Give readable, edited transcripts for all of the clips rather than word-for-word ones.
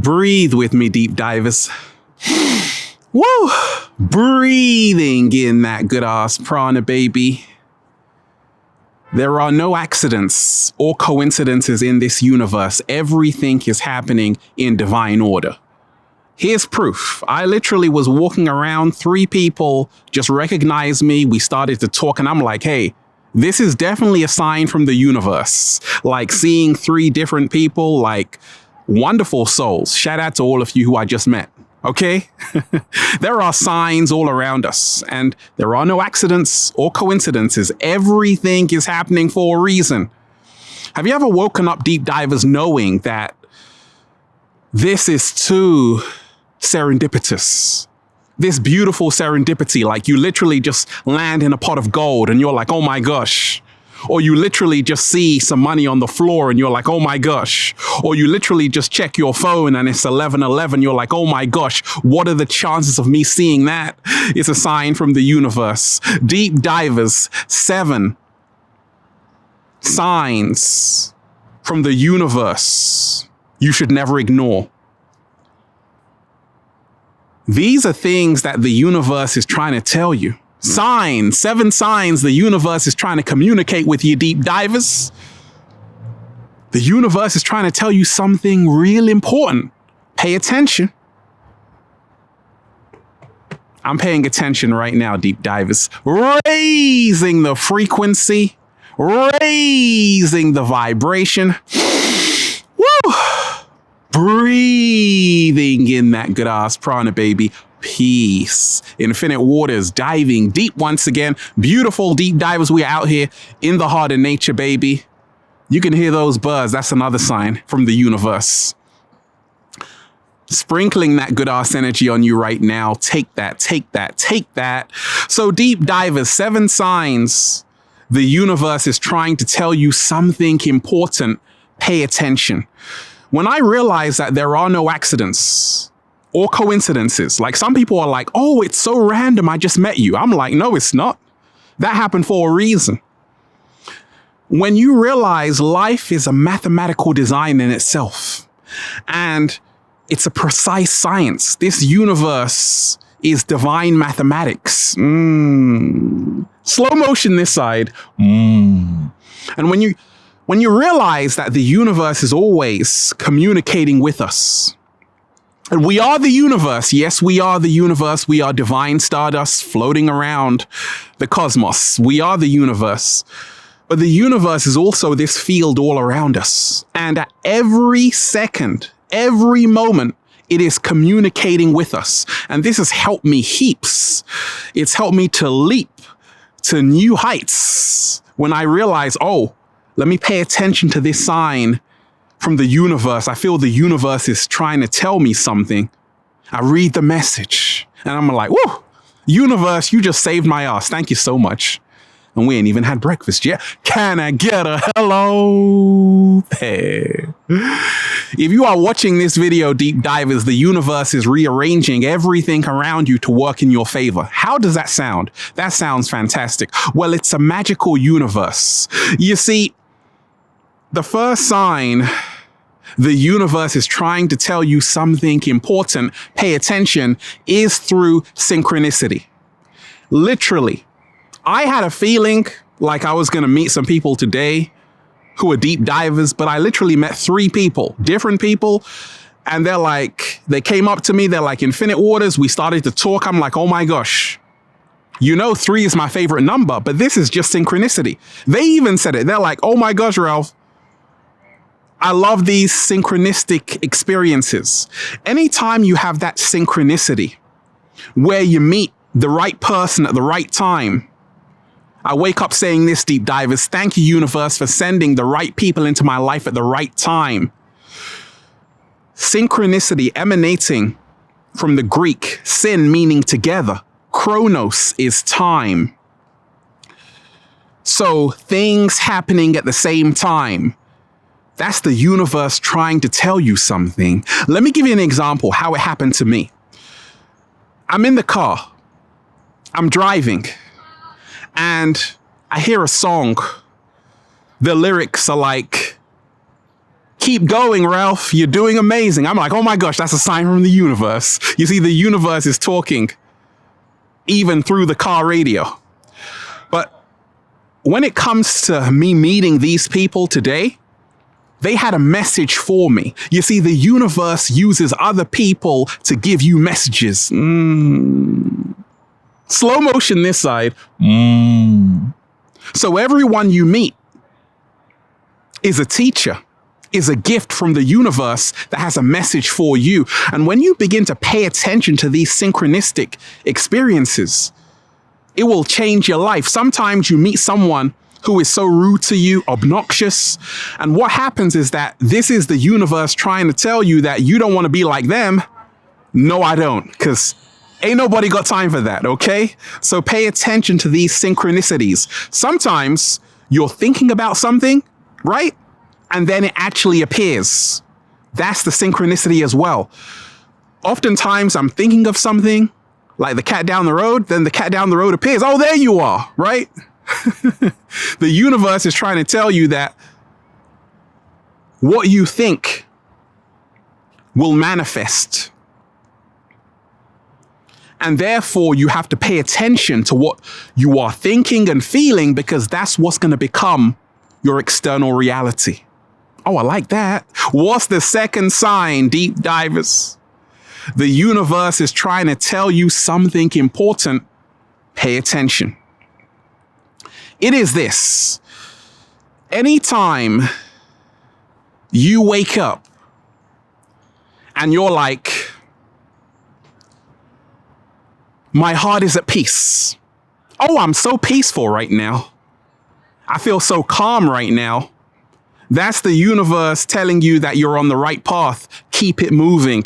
Breathe with me, deep divers. Woo! Breathing in that good ass prana, baby. There are no accidents or coincidences in this universe. Everything is happening in divine order. Here's proof. I literally was walking around, 3 people just recognized me. We started to talk and I'm like, hey, this is definitely a sign from the universe. Like seeing 3 different people, like wonderful souls. Shout out to all of you who I just met. Okay? There are signs all around us and there are no accidents or coincidences. Everything is happening for a reason. Have you ever woken up, deep divers, knowing that this is too serendipitous? This beautiful serendipity, like you literally just land in a pot of gold and you're like, oh my gosh. Or you literally just see some money on the floor and you're like, oh my gosh. Or you literally just check your phone and it's 11:11. You're like, oh my gosh, what are the chances of me seeing that? It's a sign from the universe. Deep divers, 7 signs from the universe you should never ignore. These are things that the universe is trying to tell you. Signs, 7 signs the universe is trying to communicate with you, deep divers. The universe is trying to tell you something real important. Pay attention. I'm paying attention right now, deep divers. Raising the frequency, raising the vibration. Woo! Breathing in that good ass prana, baby. Peace. Infinite waters, diving deep once again. Beautiful deep divers. We are out here in the heart of nature, baby. You can hear those birds. That's another sign from the universe. Sprinkling that good ass energy on you right now. Take that, take that, take that. So deep divers, 7 signs the universe is trying to tell you something important. Pay attention. When I realize that there are no accidents or coincidences, like some people are like, oh, it's so random, I just met you. I'm like, no, it's not. That happened for a reason. When you realize life is a mathematical design in itself, and it's a precise science. This universe is divine mathematics. Slow motion this side. And when you realize that the universe is always communicating with us, and we are the universe. Yes, we are the universe. We are divine stardust floating around the cosmos. We are the universe. But the universe is also this field all around us. And at every second, every moment, it is communicating with us. And this has helped me heaps. It's helped me to leap to new heights when I realize, oh, let me pay attention to this sign from the universe. I feel the universe is trying to tell me something. I read the message and I'm like, whoa, universe, you just saved my ass. Thank you so much. And we ain't even had breakfast yet. Can I get a hello there? If you are watching this video, deep divers, the universe is rearranging everything around you to work in your favor. How does that sound? That sounds fantastic. Well, it's a magical universe. You see, the first sign the universe is trying to tell you something important, pay attention, is through synchronicity. Literally, I had a feeling like I was going to meet some people today who are deep divers, but I literally met 3 people, different people. And they came up to me. They're like, Infinite Waters. We started to talk. I'm like, oh my gosh. 3 is my favorite number, but this is just synchronicity. They even said it. They're like, oh my gosh, Ralph. I love these synchronistic experiences. Anytime you have that synchronicity where you meet the right person at the right time. I wake up saying this, deep divers. Thank you, universe, for sending the right people into my life at the right time. Synchronicity emanating from the Greek, syn meaning together. Chronos is time. So things happening at the same time. That's the universe trying to tell you something. Let me give you an example how it happened to me. I'm in the car. I'm driving. And I hear a song. The lyrics are like, Keep going, Ralph. You're doing amazing. I'm like, oh my gosh, that's a sign from the universe. You see, the universe is talking even through the car radio. But when it comes to me meeting these people today, they had a message for me. You see, the universe uses other people to give you messages. Slow motion this side. So everyone you meet is a teacher, is a gift from the universe that has a message for you. And when you begin to pay attention to these synchronistic experiences, it will change your life. Sometimes you meet someone who is so rude to you, obnoxious. And what happens is that this is the universe trying to tell you that you don't want to be like them. No, I don't, because ain't nobody got time for that, okay? So pay attention to these synchronicities. Sometimes you're thinking about something, right? And then it actually appears. That's the synchronicity as well. Oftentimes I'm thinking of something, like the cat down the road, then the cat down the road appears. Oh, there you are, right? The universe is trying to tell you that what you think will manifest. And therefore, you have to pay attention to what you are thinking and feeling, because that's what's going to become your external reality. Oh, I like that. What's the second sign, deep divers? The universe is trying to tell you something important. Pay attention. It is this. Anytime you wake up and you're like, my heart is at peace. Oh, I'm so peaceful right now. I feel so calm right now. That's the universe telling you that you're on the right path. Keep it moving.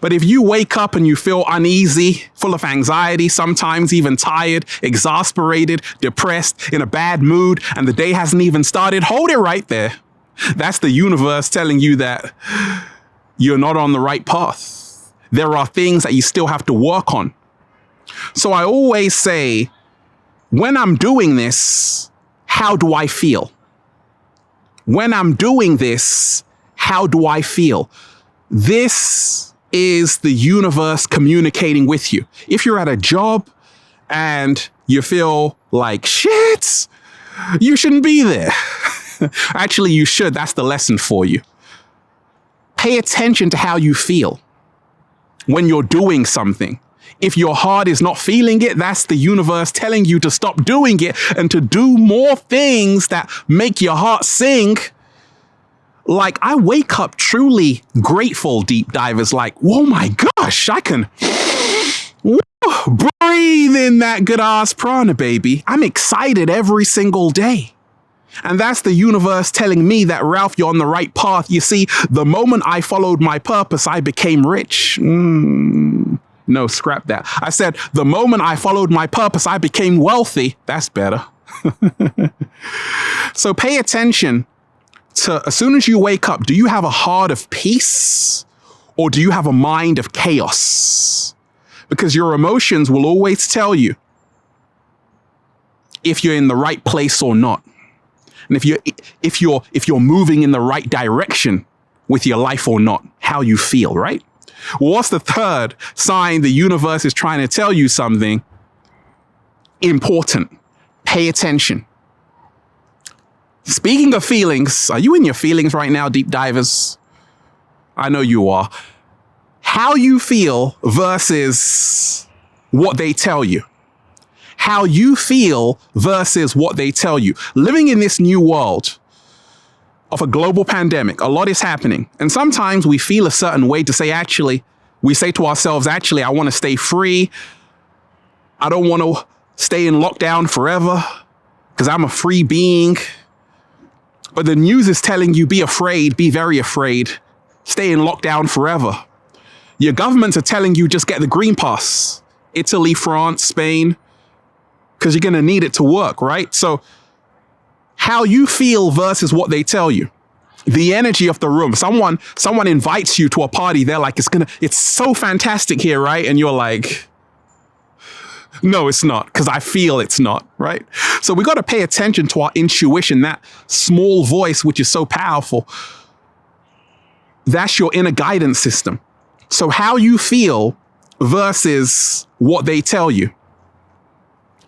But if you wake up and you feel uneasy, full of anxiety, sometimes even tired, exasperated, depressed, in a bad mood, and the day hasn't even started, hold it right there. That's the universe telling you that you're not on the right path. There are things that you still have to work on. So I always say, when I'm doing this, how do I feel? When I'm doing this, how do I feel? This is the universe communicating with you. If you're at a job and you feel like shit, you shouldn't be there. Actually, you should. That's the lesson for you. Pay attention to how you feel when you're doing something. If your heart is not feeling it, that's the universe telling you to stop doing it and to do more things that make your heart sing. Like, I wake up truly grateful, deep divers, like, oh my gosh, I can breathe in that good ass prana, baby. I'm excited every single day. And that's the universe telling me that, Ralph, you're on the right path. You see, the moment I followed my purpose, I became rich. No, scrap that. I said, the moment I followed my purpose, I became wealthy. That's better. So pay attention to, as soon as you wake up, do you have a heart of peace or do you have a mind of chaos? Because your emotions will always tell you if you're in the right place or not. And if you're moving in the right direction with your life or not, how you feel, right? What's the third sign the universe is trying to tell you something important? Pay attention. Speaking of feelings, are you in your feelings right now, deep divers? I know you are. How you feel versus what they tell you. How you feel versus what they tell you. Living in this new world of a global pandemic, a lot is happening. And sometimes we feel a certain way to say, we say to ourselves, I want to stay free. I don't want to stay in lockdown forever because I'm a free being. But the news is telling you, be afraid, be very afraid, stay in lockdown forever. Your governments are telling you, just get the green pass. Italy, France, Spain, because you're going to need it to work, right? So how you feel versus what they tell you. The energy of the room. Someone invites you to a party. They're like, it's so fantastic here, right? And you're like, no, it's not, because I feel it's not, right? So we got to pay attention to our intuition, that small voice, which is so powerful. That's your inner guidance system. So how you feel versus what they tell you,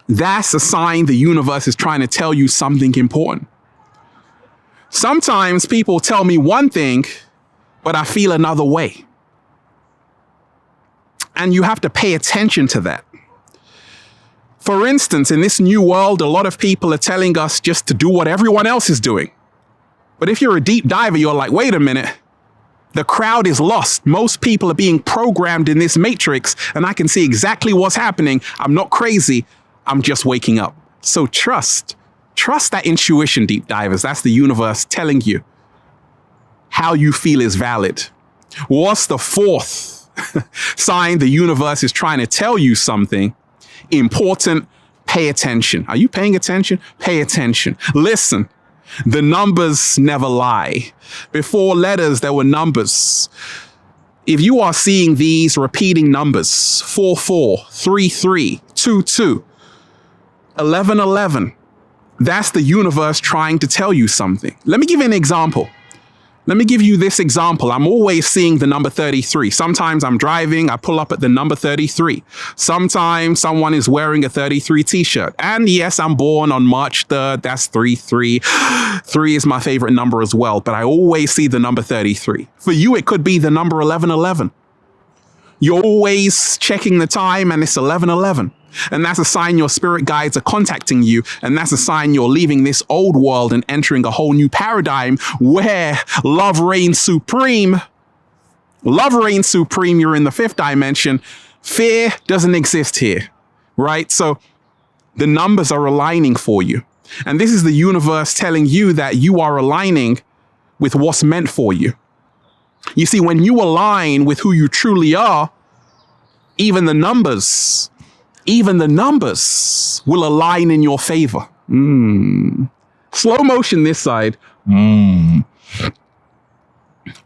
that's a sign the universe is trying to tell you something important. Sometimes people tell me one thing, but I feel another way. And you have to pay attention to that. For instance, in this new world, a lot of people are telling us just to do what everyone else is doing. But if you're a deep diver, you're like, wait a minute. The crowd is lost. Most people are being programmed in this matrix, and I can see exactly what's happening. I'm not crazy. I'm just waking up. So trust that intuition, deep divers. That's the universe telling you how you feel is valid. What's the fourth sign the universe is trying to tell you something important? Pay attention. Are you paying attention? Pay attention. Listen. The numbers never lie. Before letters, there were numbers. If you are seeing these repeating numbers, 44, 33, 22, 11, that's the universe trying to tell you something. Let me give you an example. Let me give you this example. I'm always seeing the number 33. Sometimes I'm driving, I pull up at the number 33. Sometimes someone is wearing a 33 t-shirt. And yes, I'm born on March 3rd. That's 33. 3 is my favorite number as well, but I always see the number 33. For you, it could be the number 1111. You're always checking the time and it's 11:11. And that's a sign your spirit guides are contacting you. And that's a sign you're leaving this old world and entering a whole new paradigm where love reigns supreme. Love reigns supreme. You're in the fifth dimension. Fear doesn't exist here, right? So the numbers are aligning for you. And this is the universe telling you that you are aligning with what's meant for you. You see, when you align with who you truly are, even the numbers will align in your favor. Slow motion this side.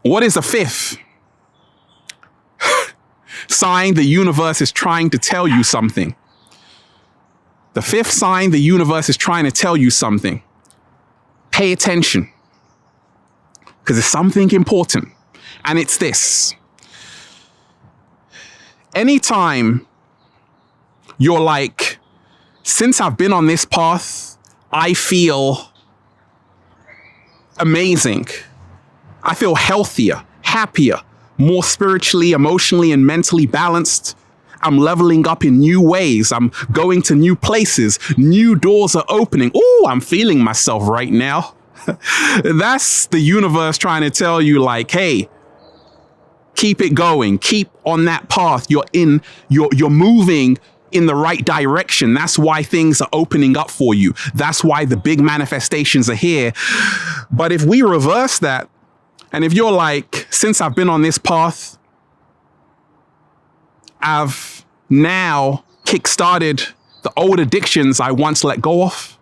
What is a fifth sign the universe is trying to tell you something? The fifth sign the universe is trying to tell you something. Pay attention, because it's something important. And it's this. Anytime you're like, since I've been on this path, I feel amazing. I feel healthier, happier, more spiritually, emotionally, and mentally balanced. I'm leveling up in new ways. I'm going to new places. New doors are opening. Ooh, I'm feeling myself right now. That's the universe trying to tell you, like, hey, keep it going. Keep on that path. You're moving in the right direction. That's why things are opening up for you. That's why the big manifestations are here. But if we reverse that, and if you're like, since I've been on this path, I've now kickstarted the old addictions I once let go of.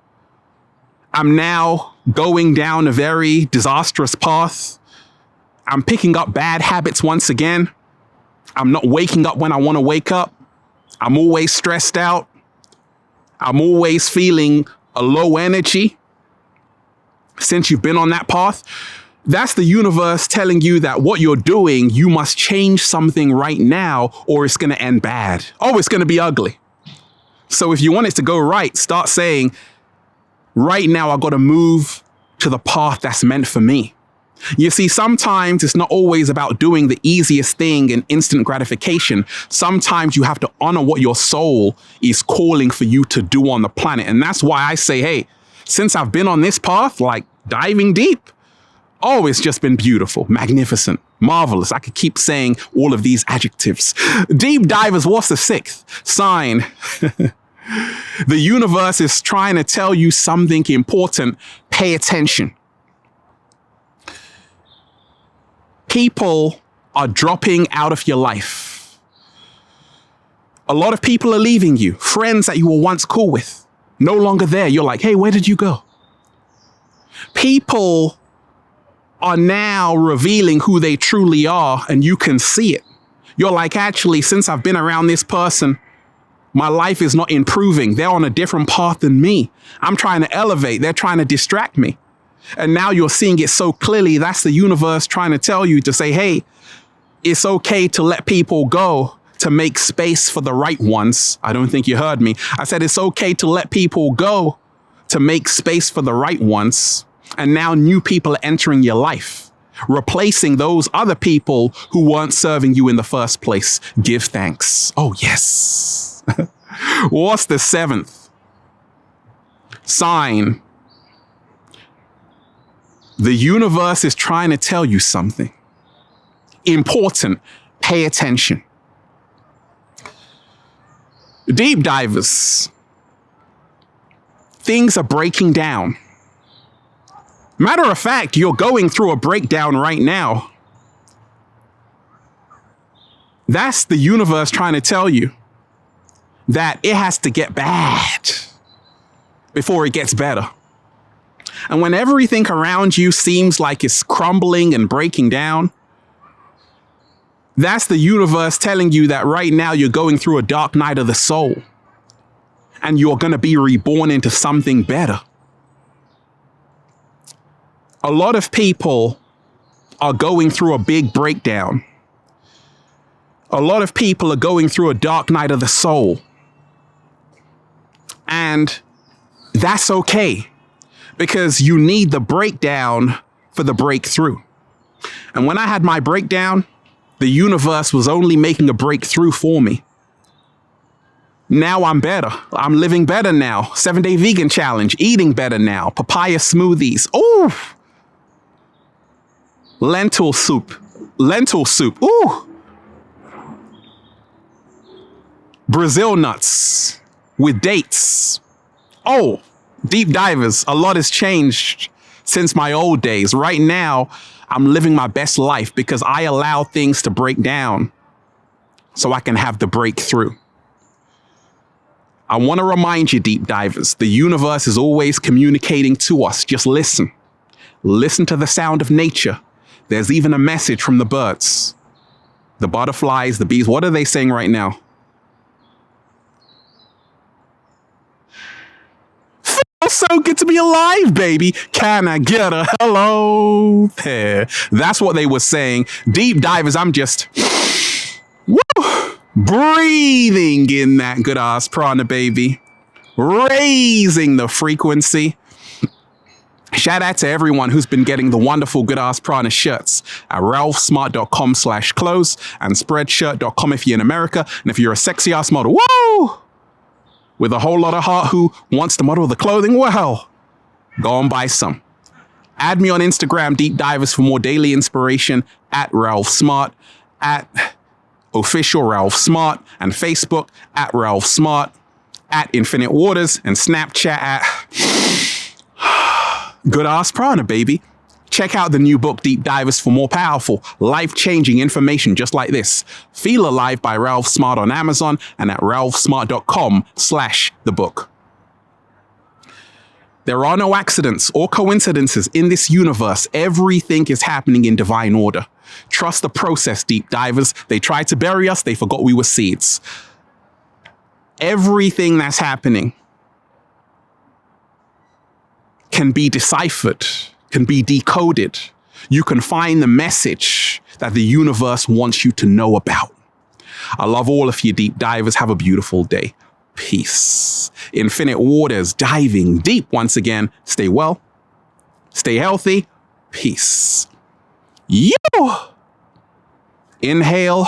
I'm now going down a very disastrous path. I'm picking up bad habits once again. I'm not waking up when I want to wake up. I'm always stressed out. I'm always feeling a low energy. Since you've been on that path, that's the universe telling you that what you're doing, you must change something right now or it's going to end bad. Oh, it's going to be ugly. So if you want it to go right, start saying, right now, I got to move to the path that's meant for me. You see, sometimes it's not always about doing the easiest thing and instant gratification. Sometimes you have to honor what your soul is calling for you to do on the planet. And that's why I say, hey, since I've been on this path, like diving deep, oh, it's just been beautiful, magnificent, marvelous. I could keep saying all of these adjectives. Deep divers, what's the sixth sign? The universe is trying to tell you something important. Pay attention. People are dropping out of your life. A lot of people are leaving you. Friends that you were once cool with, no longer there. You're like, hey, where did you go? People are now revealing who they truly are, and you can see it. You're like, actually, since I've been around this person, my life is not improving. They're on a different path than me. I'm trying to elevate. They're trying to distract me. And now you're seeing it so clearly. That's the universe trying to tell you to say, hey, it's okay to let people go, to make space for the right ones. I don't think you heard me. I said it's okay to let people go, to make space for the right ones. And now new people are entering your life, replacing those other people who weren't serving you in the first place. Give thanks. Oh, yes. What's the seventh sign? The universe is trying to tell you something important. Pay attention. Deep divers, things are breaking down. Matter of fact, you're going through a breakdown right now. That's the universe trying to tell you that it has to get bad before it gets better. And when everything around you seems like it's crumbling and breaking down, that's the universe telling you that right now you're going through a dark night of the soul and you're going to be reborn into something better. A lot of people are going through a big breakdown. A lot of people are going through a dark night of the soul. And that's okay, because you need the breakdown for the breakthrough. And when I had my breakdown, the universe was only making a breakthrough for me. Now I'm better. I'm living better now. 7-day vegan challenge, eating better now. Papaya smoothies. Ooh. Lentil soup. Ooh. Brazil nuts with dates. Oh, deep divers. A lot has changed since my old days. Right now, I'm living my best life because I allow things to break down so I can have the breakthrough. I want to remind you, deep divers, the universe is always communicating to us. Just listen. Listen to the sound of nature. There's even a message from the birds, the butterflies, the bees. What are they saying right now? Feels so good to be alive, baby. Can I get a hello there? That's what they were saying. Deep divers, I'm just breathing in that good ass prana, baby. Raising the frequency. Shout out to everyone who's been getting the wonderful good ass prana shirts at ralphsmart.com/clothes and spreadshirt.com if you're in America. And if you're a sexy ass model, woo, with a whole lot of heart who wants to model the clothing, well, go and buy some. Add me on Instagram, Deep Divers, for more daily inspiration at Ralph Smart, at official Ralph Smart, and Facebook at Ralph Smart, at Infinite Waters, and Snapchat at Good Ass Prana, baby. Check out the new book, Deep Divers, for more powerful, life-changing information just like this. Feel Alive by Ralph Smart on Amazon and at ralphsmart.com/the book. There are no accidents or coincidences in this universe. Everything is happening in divine order. Trust the process, deep divers. They tried to bury us. They forgot we were seeds. Everything that's happening can be deciphered, can be decoded. You can find the message that the universe wants you to know about. I love all of you, deep divers. Have a beautiful day. Peace. Infinite Waters, diving deep once again. Stay well. Stay healthy. Peace. You. Inhale.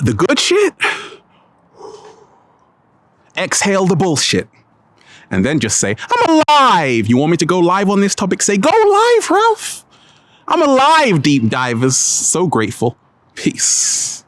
The good shit. Exhale the bullshit. And then just say, I'm alive. You want me to go live on this topic? Say, go live, Ralph. I'm alive, deep divers. So grateful. Peace.